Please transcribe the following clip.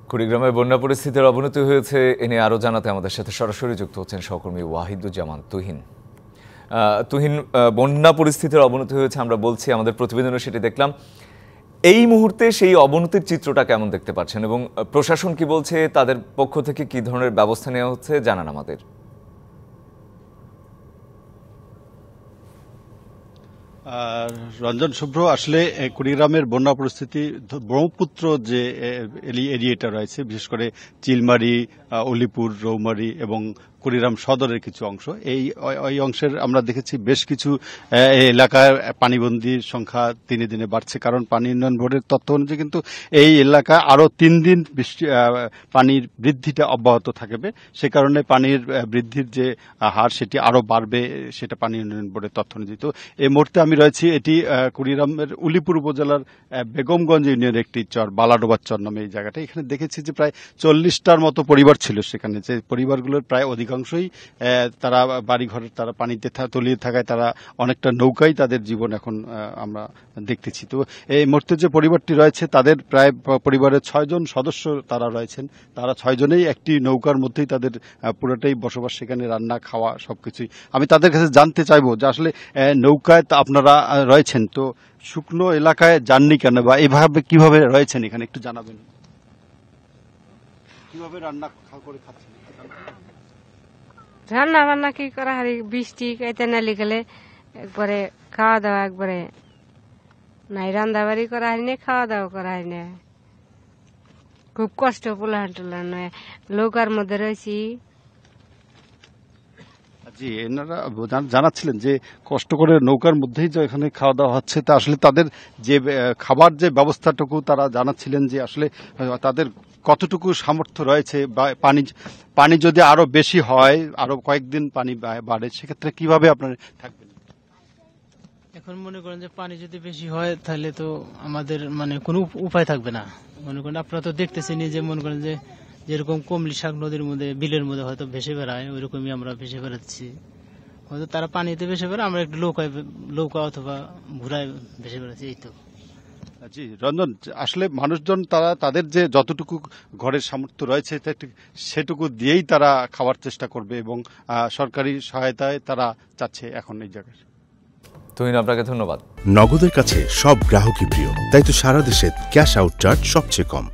কুড়িগ্রামের বন্যা পরিস্থিতির অবনতি হয়েছে এ নিয়ে আরও জানাতে আমাদের সাথে সরাসরি যুক্ত হচ্ছেন সহকর্মী ওয়াহিদুজ্জামান তুহিন। তুহিন, বন্যা পরিস্থিতির অবনতি হয়েছে আমরা বলছি, আমাদের প্রতিবেদনে সেটি দেখলাম। এই মুহূর্তে সেই অবনতির চিত্রটা কেমন দেখতে পাচ্ছেন এবং প্রশাসন কি বলছে, তাদের পক্ষ থেকে কি ধরনের ব্যবস্থা নেওয়া হচ্ছে জানান আমাদের। রঞ্জন শুভ্র, আসলে কুড়িগ্রামের বন্যা পরিস্থিতি ব্রহ্মপুত্র যে এরিয়াটা রয়েছে, বিশেষ করে চিলমারি, অলিপুর, রৌমারী এবং কুড়িগ্রাম সদরের কিছু অংশ, এই অংশের আমরা দেখেছি বেশ কিছু এলাকায় পানিবন্দীর সংখ্যা দিনে দিনে বাড়ছে। কারণ পানি উন্নয়ন বোর্ডের তথ্য অনুযায়ী কিন্তু এই এলাকায় আরো 3 দিন পানির বৃদ্ধিটা অব্যাহত থাকবে। সে কারণে পানির বৃদ্ধির যে হার সেটি আরো বাড়বে, সেটা পানি উন্নয়ন বোর্ডের তথ্য অনুযায়ী। তো এই মুহূর্তে আমি রয়েছি, এটি কুড়িগ্রামের উলিপুর উপজেলার বেগমগঞ্জ ইউনিয়নের একটি চর, বালাডোবার চর নামে এই জায়গাটা। এখানে দেখেছি যে প্রায় 40টার মতো পরিবার ছিল সেখানে। যে পরিবারগুলোর প্রায় অধিকাংশই তারা বাড়িঘরের তারা পানিতে তলিয়ে থাকায় তারা অনেকটা নৌকায় তাদের জীবন এখন আমরা দেখতেছি। তো এই মুহূর্তে যে পরিবারটি রয়েছে তাদের প্রায় পরিবারের 6 জন সদস্য তারা রয়েছেন। তারা 6 জনেই একটি নৌকার মধ্যেই তাদের পুরোটাই বসবাস, সেখানে রান্না খাওয়া সবকিছুই। আমি তাদের কাছে জানতে চাইবো যে আসলে নৌকায় আপনারা রয়েছেন, তো শুকনো এলাকায় যাননি কেন বা এভাবে কিভাবে রয়েছেন এখানে একটু জানাবেন। কিভাবে রান্না করে খাচ্ছেন? রান্না বান্না কি করা হয়, বৃষ্টি খাইতে নালি গেলে একবারে খাওয়া দাওয়া একবারে নাই, রান্না বাড়ি করা হয় না, খাওয়া দাওয়া করা হয় না, খুব কষ্ট। পোলাহান টোলান নৌকার মধ্যে রয়েছি। জি, এনারা জানাচ্ছিলেন যে কষ্ট করে নৌকার মধ্যেই যে এখানে খাওয়া দাওয়া হচ্ছে, তা আসলে তাদের যে খাবার যে ব্যবস্থাটুকু তারা জানাচ্ছিলেন যে আসলে তাদের কতটুকু সামর্থ্য রয়েছে, বা পানি যদি আরো বেশি হয়, আরো কয়েকদিন পানি বাড়ে, সেক্ষেত্রে কিভাবে আপনারা থাকবেন? এখন মনে করেন যে পানি যদি বেশি হয় তাহলে তো আমাদের কোনো উপায় থাকবে না। মনে করেন আপনারা তো দেখতেছেন যে মনে করেন যে যেরকম কমলি শাক নদীর মধ্যে, বিলের মধ্যে হয়তো ভেসে বেড়ায়, ওইরকমই আমরা ভেসে বেড়াচ্ছি। হয়তো তারা পানিতে ভেসে বেড়ায়, আমরা একটু নৌকা অথবা ঘুরায় ভেসে বেড়াচ্ছি, এই তো। জি রঞ্জন, আসলে মানুষজন তারা তাদের যে যতটুকু ঘরের সামর্থ্য রয়েছে সেটুকু দিয়েই তারা খাওয়ার চেষ্টা করবে এবং সরকারি সহায়তায় তারা চাচ্ছে এখন এই জায়গায়। তুহিন, আপনাকে ধন্যবাদ। নগদের কাছে সব গ্রাহকই প্রিয়, তাই তো সারা দেশে ক্যাশ আউট চার্জ সবচেয়ে কম।